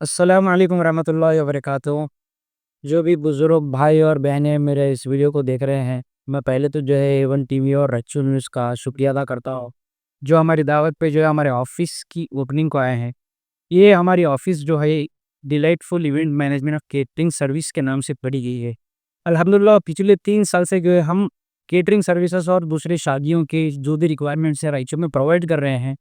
अस्सलाम वालेकुम रहमतुल्लाहि व बरकातुहू। जो भी बुज़ुर्ग भाई और बहनें मेरे इस वीडियो को देख रहे हैं, मैं पहले तो जो है ए1 टीवी और रच्चू न्यूज़ का शुक्रिया अदा करता हूँ, जो हमारी दावत पे जो है हमारे ऑफ़िस की ओपनिंग को आए हैं। ये हमारी ऑफ़िस जो है delightful event management of catering service के नाम से पड़ी गई है। अल्हम्दुलिल्लाह पिछले 3 साल से जो है हम केटरिंग सर्विसेज़ और दूसरी शादियों के जो भी रिक्वायरमेंट्स है रायचूर में प्रोवाइड कर रहे हैं।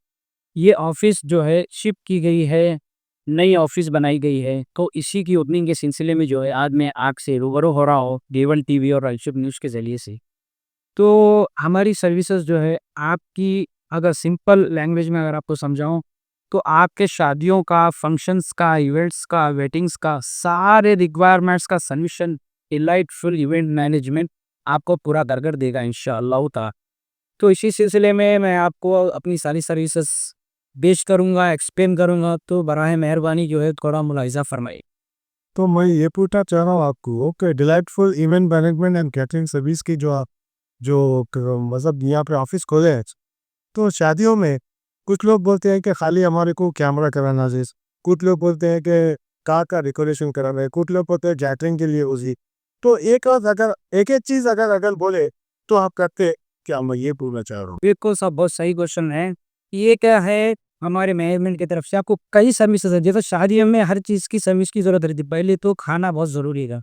ये ऑफ़िस जो है शिफ्ट की गई है, नई ऑफ़िस बनाई गई है, तो इसी की ओपनिंग के सिलसिले में जो है आज मैं आपसे रूबरू हो रहा हूँ केबल टीवी और रायचूर न्यूज़ के ज़रिए से। तो हमारी सर्विसेज़ जो है आपकी अगर सिंपल लैंग्वेज में अगर आपको समझाऊँ, तो आपके शादियों का, फंक्शंस का, इवेंट्स का, वेडिंग्स का सारे रिक्वायरमेंट्स का सॉल्यूशन डिलाइटफुल इवेंट मैनेजमेंट आपको पूरा कर देगा इंशाअल्लाह ताला। तो इसी सिलसिले में मैं आपको अपनी सारी सर्विसेज़ पेश करूँगा, एक्सप्लेन करूँगा, तो बराए मेहरबानी जो है थोड़ा मुलाहिज़ा फ़रमाइए। तो मैं ये पूछना चाह रहा हूँ आपको कि delightful event management and catering service की जो आप मतलब यहाँ पे ऑफिस खोले हैं, तो शादियों में कुछ लोग बोलते हैं कि खाली हमारे को कैमरा कराना चाहिए, कुछ लोग बोलते हैं कि कार का डेकोरेशन कराना है, कुछ लोग बोलते हैं कैटरिंग के लिए उसी। तो एक एक चीज़ अगर अगर बोले तो आप करते क्या, मैं ये पूछना चाह रहा हूँ। बिल्कुल साहब, बहुत सही क्वेश्चन है। ये क्या है, हमारे मैनेजमेंट की तरफ से आपको कई सर्विसेज़ है, जैसे शादियों में हर चीज़ की सर्विस की ज़रूरत रहती है। पहले तो खाना बहुत ज़रूरी है।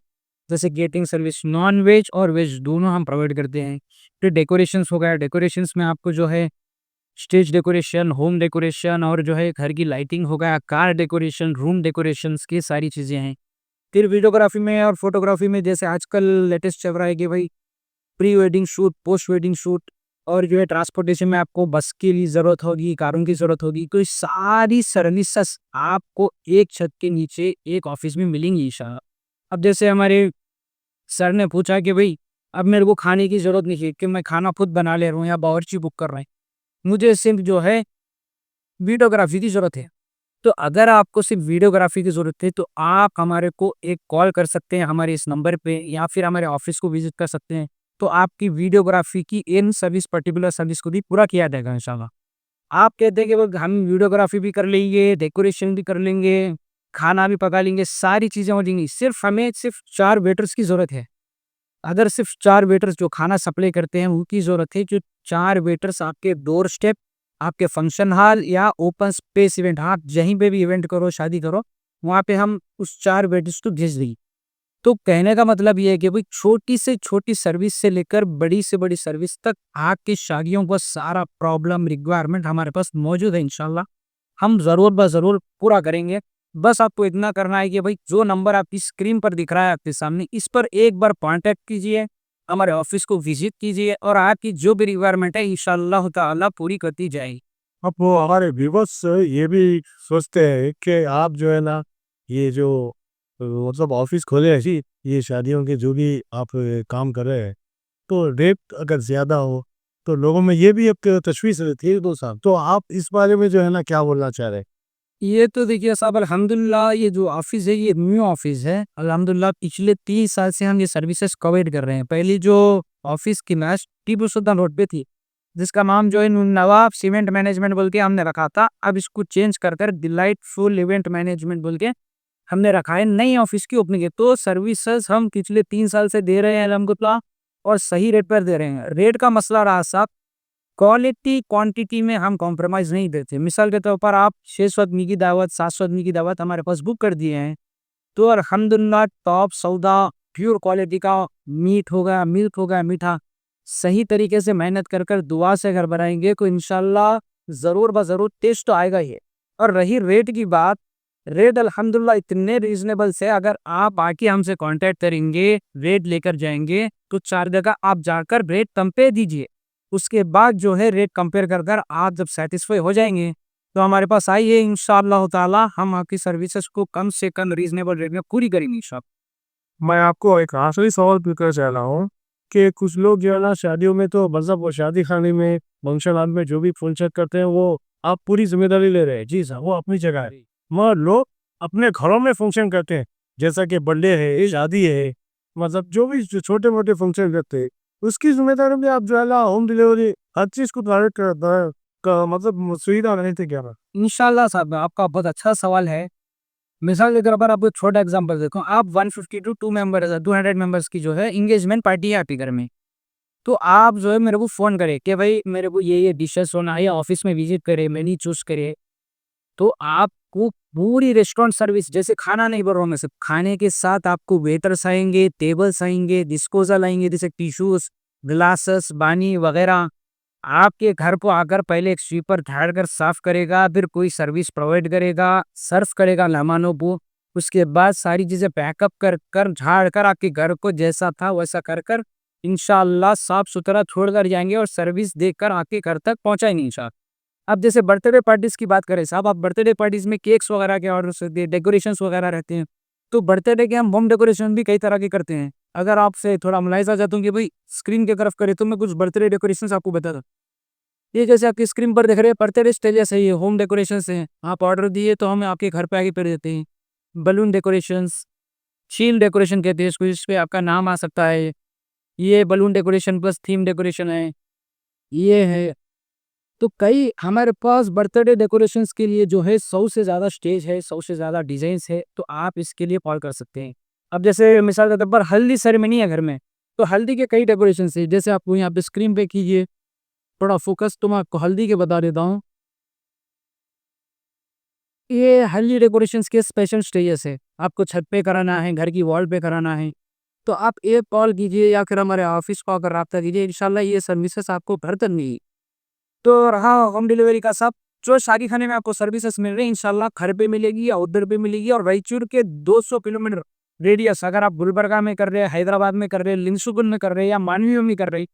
जैसे केटरिंग सर्विस नॉन-वेज और वेज दोनों हम प्रोवाइड करते हैं। फिर डेकोरेशंस हो गया, डेकोरेशंस में आपको जो है स्टेज डेकोरेशन, होम डेकोरेशन और जो है घर की लाइटिंग हो गया, कार डेकोरेशन, रूम डेकोरेशंस की सारी चीज़ें हैं। फिर वीडियोग्राफी में और फ़ोटोग्राफी में जैसे आजकल लेटेस्ट चल रहा है कि भाई pre wedding shoot, post wedding shoot और जो है ट्रांसपोर्टेशन में आपको बस की भी ज़रूरत होगी, कारों की ज़रूरत होगी, तो ये सारी सर्विसेज़ आपको एक छत के नीचे एक ऑफ़िस में मिलेंगी इंशाअल्लाह। अब जैसे हमारे सर ने पूछा कि भई अब मेरे को खाने की ज़रूरत नहीं है कि मैं खाना खुद बना ले रहा हूँ या बावर्ची बुक कर रहे हैं। मुझे सिर्फ़ जो है वीडियोग्राफ़ी की ज़रूरत है। तो अगर आपको सिर्फ़ वीडियोग्राफ़ी की ज़रूरत है, तो आप हमारे को एक कॉल कर सकते हैं हमारे इस नंबर पे या फिर हमारे ऑफ़िस को विज़िट कर सकते हैं। तो आपकी वीडियोग्राफ़ी की इन सर्विस पर्टिकुलर सर्विस को भी पूरा किया जाएगा इंशाअल्लाह। आप कहते हैं कि वो हम वीडियोग्राफ़ी भी कर लेंगे, डेकोरेशन भी कर लेंगे, खाना भी पका लेंगे, सारी चीज़ें हो जाएँगी। सिर्फ़ हमें सिर्फ़ 4 वेटर्स की ज़रूरत है। अगर सिर्फ़ 4 वेटर्स जो खाना सप्लाई करते हैं, उनकी ज़रूरत है, जो 4 वेटर्स आपके डोर स्टेप, आपके फंक्शन हॉल या ओपन स्पेस इवेंट, आप जहीं पे भी इवेंट करो, शादी करो, वहाँ पे हम उस 4 वेटर्स को भेज देंगे। तो कहने का मतलब ये है कि भई छोटी से छोटी सर्विस से लेकर बड़ी से बड़ी सर्विस तक आपकी शादियों का सारा प्रॉब्लम, रिक्वायरमेंट हमारे पास मौजूद है इंशाअल्लाह। हम ज़रूर ज़रूर पूरा करेंगे। बस आपको इतना करना है कि भाई जो नंबर आपकी स्क्रीन पर दिख रहा है आपके सामने, इस पर एक बार कॉन्टैक्ट कीजिए, हमारे ऑफ़िस को विज़िट कीजिए और आपकी जो भी रिक्वायरमेंट है इंशाअल्लाह ताला पूरी कर दी जाएगी। अब वो हमारे व्यूवर्स ये भी सोचते हैं कि आप जो है ना, ये जो मतलब ऑफिस खोले हैं जी, ये शादियों के जो भी आप काम कर रहे हैं, तो रेट अगर ज़्यादा हो, तो लोगों में ये भी एक तशवीश रहती है दोस्त साहब। तो आप इस बारे में जो है ना क्या बोलना चाह रहे हैं? ये तो देखिए साहब, अल्हम्दुलिल्लाह ये जो ऑफ़िस है ये न्यू ऑफ़िस है। अल्हम्दुलिल्लाह पिछले 30 साल से हम ये सर्विसेज़ प्रोवाइड कर रहे हैं। पहली जो ऑफ़िस की मैच टीपू सुल्तान रोड पे थी, जिसका नाम जो है नवाब इवेंट मैनेजमेंट बोल के हमने रखा था। अब इसको चेंज कर डिलाइटफुल इवेंट मैनेजमेंट बोल के हमने रखा है। नई ऑफ़िस की ओपनिंग है, तो सर्विसेज़ हम पिछले 3 साल से दे रहे हैं अल्हम्दुलिल्लाह और सही रेट पर दे रहे हैं। रेट का मसला रहा साहब, क्वालिटी क्वांटिटी में हम कॉम्प्रोमाइज़ नहीं देते। मिसाल के तौर पर आप 600 आदमी की दावत, 700 आदमी की दावत हमारे पास बुक कर दिए हैं, तो अल्हम्दुलिल्लाह टॉप सौदा, प्योर क्वालिटी का मीट हो गया, मिल्क हो गया, मीठा, सही तरीके से मेहनत कर दुआ से घर बनाएँगे तो इंशाअल्लाह ज़रूर ज़रूर टेस्ट तो आएगा ही है। और रही रेट की बात, रेट अल्हम्दुलिल्लाह इतने रीज़नेबल से अगर आप आके हमसे कॉन्टैक्ट करेंगे, रेट लेकर जाएँगे, तो 4 जगह आप जाकर रेट कंपेयर दीजिए। उसके बाद जो है रेट कंपेयर कर आप जब सैटिस्फाई हो जाएँगे, तो हमारे पास आइए, इंशाअल्लाह ताला हम आपकी सर्विसेज़ को कम से कम रीज़नेबल रेट में पूरी करेंगे इंशाअल्लाह। मैं आपको एक आखिरी सवाल पूछना चाह रहा हूँ कि कुछ लोग जो है ना शादियों में, तो मतलब वो शादी खाने में, फंक्शन हॉल में जो भी फंक्शन करते हैं, वो आप पूरी ज़िम्मेदारी ले रहे हैं। जी साहब, वो अपनी जगह है। मगर लोग अपने घरों में फंक्शन करते हैं, जैसा कि बर्थडे है, शादी है, मतलब जो भी जो छोटे-मोटे फंक्शन करते हैं, उसकी ज़िम्मेदारी में आप जो है ना होम डिलीवरी हर चीज़ को डायरेक्ट क मतलब सुविधा नहीं थे क्या? इंशाअल्लाह साहब, आपका बहुत अच्छा सवाल है। मिसाल के तौर पर आपको एक छोटा एग्जांपल देखो, आप 150 टू 2 मेंबर्स 200 मेंबर्स की जो है एंगेजमेंट पार्टी है आपके घर में। तो आप जो है मेरे को फ़ोन करें कि भाई मेरे को ये डिशेज़ होना है, या ऑफ़िस में विज़िट करें, मेन्यू चूज़ करें। तो आपको पूरी रेस्टोरेंट सर्विस, जैसे खाना नहीं बोल रहा हूँ मैं सिर्फ़, खाने के साथ आपको वेटर्स आएँगे, टेबल्स आएँगे, डिस्पोज़ल आएँगे, जैसे टिश्यूज़, ग्लासेस, पानी वग़ैरह। आपके घर को आकर पहले एक स्वीपर झाड़ कर साफ करेगा, फिर कोई सर्विस प्रोवाइड करेगा, सर्व करेगा मेहमानों को। उसके बाद सारी चीज़ें पैकअप कर कर, झाड़ कर आपके घर को जैसा था वैसा कर कर इंशाअल्लाह साफ-सुथरा छोड़ कर जाएँगे और सर्विस देकर आपके घर तक पहुँचाएँगे इंशाअल्लाह। अब जैसे बर्थडे पार्टीज़ की बात करें साहब, आप बर्थडे पार्टीज़ में केक्स वगैरह के ऑर्डर्स होते हैं, डेकोरेशंस वगैरह रहते हैं। तो बर्थडे के हम होम डेकोरेशन भी कई तरह के करते हैं। अगर आपसे थोड़ा मुलाहिज़ा चाहता हूँ कि भई स्क्रीन की तरफ करें, तो मैं कुछ बर्थडे डेकोरेशंस आपको बताता हूँ। ये जैसे आपकी स्क्रीन पर देख रहे हैं बर्थडे स्टेज जैसे ही है, होम डेकोरेशंस हैं। आप ऑर्डर दिए तो हम आपके घर पे आके कर देते हैं। बलून डेकोरेशंस, शील्ड डेकोरेशन कहते हैं इसको, जिसपे आपका नाम आ सकता है। ये balloon decoration plus theme decoration है, ये है। तो कई हमारे पास बर्थडे डेकोरेशंस के लिए जो है 100 से ज़्यादा स्टेज है, 100 से ज़्यादा डिज़ाइन्स है, तो आप इसके लिए कॉल कर सकते हैं। अब जैसे मिसाल के तौर पर हल्दी सेरेमनी है घर में, तो हल्दी के कई डेकोरेशंस हैं। जैसे आपको यहाँ पे स्क्रीन पे कीजिए, थोड़ा फ़ोकस तो मैं आपको हल्दी के बता देता हूँ। ये हल्दी डेकोरेशंस के स्पेशल स्टेजेस है। आपको छत पे कराना है, घर की वॉल पे कराना है, तो आप एक कॉल कीजिए या फिर हमारे ऑफ़िस को आकर राब्ता कीजिए, इंशाअल्लाह ये सर्विसेज़ आपको घर तक मिलेगी। तो रहा होम डिलीवरी का सब, जो शादी खाने में आपको सर्विसेज मिल रही है इंशाल्लाह घर पे मिलेगी या उधर पे मिलेगी। और रायचूर के 200 किलोमीटर रेडियस, अगर आप गुलबर्गा में कर रहे हैं, हैदराबाद में कर रहे हैं, लिंगसुगुन में कर रहे हैं या मानवी में कर रहे हैं,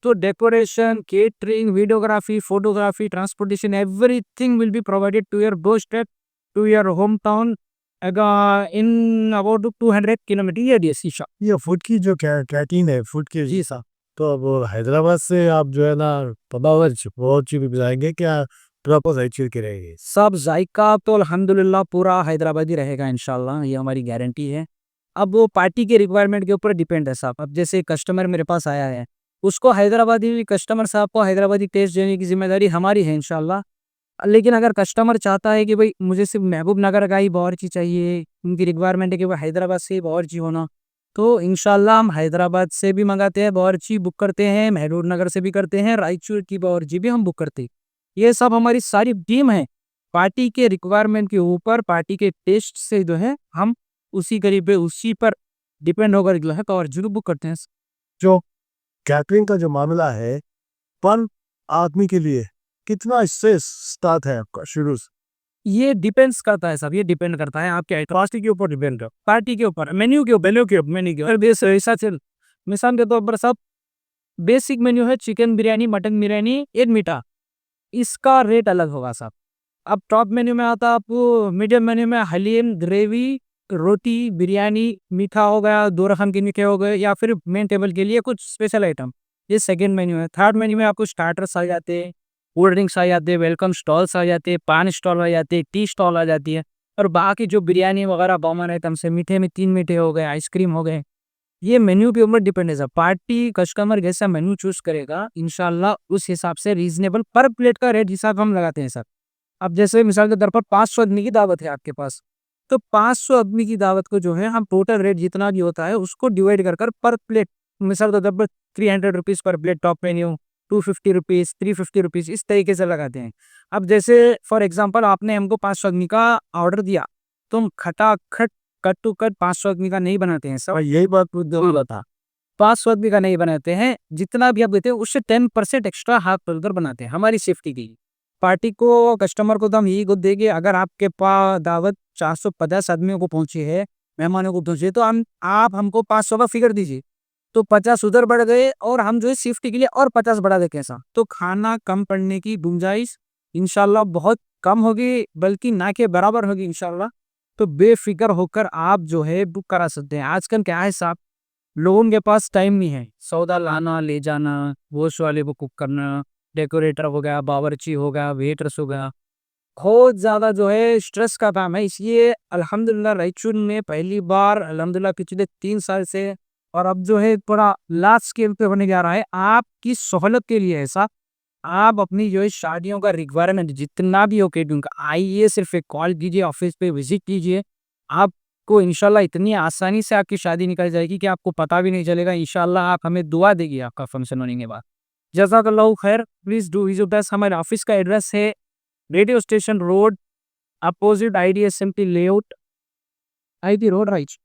तो decoration, catering, videography, photography, transportation, everything will be provided to your door step, to your home town in about 200 kilometre radius. ये फूड की जो कैंटीन है, फूड की, जी साहब, तो अब हैदराबाद से आप जो है ना पदावर्च बहुत चीज़ जाएँगे क्या प्रॉपर रायचूर के रहेंगे? सब जायका तो अल्हम्दुलिल्लाह पूरा हैदराबादी रहेगा इंशाल्लाह, ये हमारी गारंटी है। अब वो पार्टी के रिक्वायरमेंट के ऊपर डिपेंड है साहब। अब जैसे कस्टमर मेरे पास आया है, उसको हैदराबादी कस्टमर साहब को हैदराबादी टेस्ट देने की ज़िम्मेदारी हमारी है इंशाल्लाह। लेकिन अगर कस्टमर चाहता है कि भई मुझे सिर्फ़ महबूब नगर का ही बावर्ची चाहिए, उनकी रिक्वायरमेंट है कि वो हैदराबाद से ही बावर्ची होना, तो इंशाल्लाह हम हैदराबाद से भी मँगाते हैं, बावर्ची बुक करते हैं, महबूब नगर से भी करते हैं, रायचूर की बावर्ची भी हम बुक करते हैं। ये सब हमारी सारी टीम है। पार्टी के रिक्वायरमेंट के ऊपर, पार्टी के टेस्ट से जो है हम उसी करीब पे उसी पर डिपेंड होकर जो है बावर्ची को बुक करते हैं। जो कैटरिंग का जो मामला है, पर आदमी के लिए कितना इससे स्टार्ट है आपका शुरू से? ये डिपेंड्स करता है साहब, ये डिपेंड करता है आपके पार्टी के ऊपर डिपेंड कर पार्टी के ऊपर, मेन्यू के ऊपर, मेन्यू के ऊपर बेस ऐसा चल। मिसाल के तौर पर साहब, बेसिक मेन्यू है चिकन बिरयानी, मटन बिरयानी, एक मीठा, इसका रेट अलग होगा साहब। अब टॉप मेन्यू में आता है आपको, मीडियम मेन्यू में हलीम, ग्रेवी, रोटी, बिरयानी, मीठा हो गया, 2 रकम के मीठे हो गए, या फिर मेन टेबल के लिए कुछ स्पेशल आइटम। ये सेकंड मेन्यू है। थर्ड मेन्यू में आपको स्टार्टर्स आ जाते हैं, कोल्ड ड्रिंक्स आ जाते हैं, वेलकम स्टॉल्स आ जाते हैं, पान स्टॉल आ जाते हैं, टी स्टॉल आ जाती है। और बाकी जो बिरयानी वगैरह कॉमन आइटम्स है, मीठे में 3 मीठे हो गए, आइसक्रीम हो गए। ये मेन्यू के ऊपर डिपेंड है साहब। पार्टी कस्टमर जैसा मेन्यू चूज़ करेगा, इंशाल्लाह उस हिसाब से रीज़नेबल पर प्लेट का रेट हिसाब हम लगाते हैं सर। अब जैसे मिसाल के तौर पर 500 आदमी की दावत है आपके पास, तो 500 आदमी की दावत को जो है हम टोटल रेट जितना भी होता है उसको डिवाइड कर कर पर प्लेट, मिसाल के तौर पर 300 रुपीज़ पर plate top menu, 250 rupees, 350 rupees, इस तरीके से लगाते हैं। अब जैसे फॉर एग्ज़ाम्पल आपने हमको 500 आदमी का ऑर्डर दिया, तो हम खटाखट कट टू कट 500 आदमी का नहीं बनाते हैं और सब। यही बात मुद्दा बता। 500 आदमी का नहीं बनाते हैं, जितना भी आप देते हैं उससे 10% एक्स्ट्रा हाथ तोलकर बनाते हैं हमारी सेफ्टी के लिए। पार्टी को, कस्टमर को तो हम यही को देंगे, अगर आपके पास दावत 450 आदमियों को पहुँची है, मेहमानों को पहुँची है, तो हम आप हमको 500 का फिगर दीजिए। तो 50 उधर बढ़ गए और हम जो है सेफ्टी के लिए और 50 बढ़ा दें कैसा? तो खाना कम पड़ने की गुंजाइश इंशाल्लाह बहुत कम होगी, बल्कि ना के बराबर होगी इंशाल्लाह। तो बेफ़िक्र होकर आप जो है बुक करा सकते हैं। आजकल क्या है साहब, लोगों के पास टाइम नहीं है, सौदा लाना, ले जाना, वॉश वाले को कुक करना, डेकोरेटर हो गया, बावर्ची हो गया, वेटर्स हो गया, बहुत ज़्यादा जो है स्ट्रेस का काम है। इसलिए अल्हम्दुलिल्लाह रायचूर में पहली बार अल्हम्दुलिल्लाह पिछले 3 साल से, और अब जो है थोड़ा लार्ज स्केल पे होने जा रहा है, आपकी सहूलत के लिए ऐसा, आप अपनी जो है शादियों का रिक्वायरमेंट जितना भी हो कैटरिंग का, आइए सिर्फ एक कॉल कीजिए, ऑफिस पे विजिट कीजिए, आपको इंशाल्लाह इतनी आसानी से आपकी शादी निकल जाएगी कि आपको पता भी नहीं चलेगा। इंशाल्लाह आप हमें दुआ देगी आपका फंक्शन होने के बाद। जज़ाकल्लाहु खैर, प्लीज़ डू विज़िट अस। हमारे ऑफ़िस का एड्रेस है radio station road, opposite IDSMT layout, IT road, right.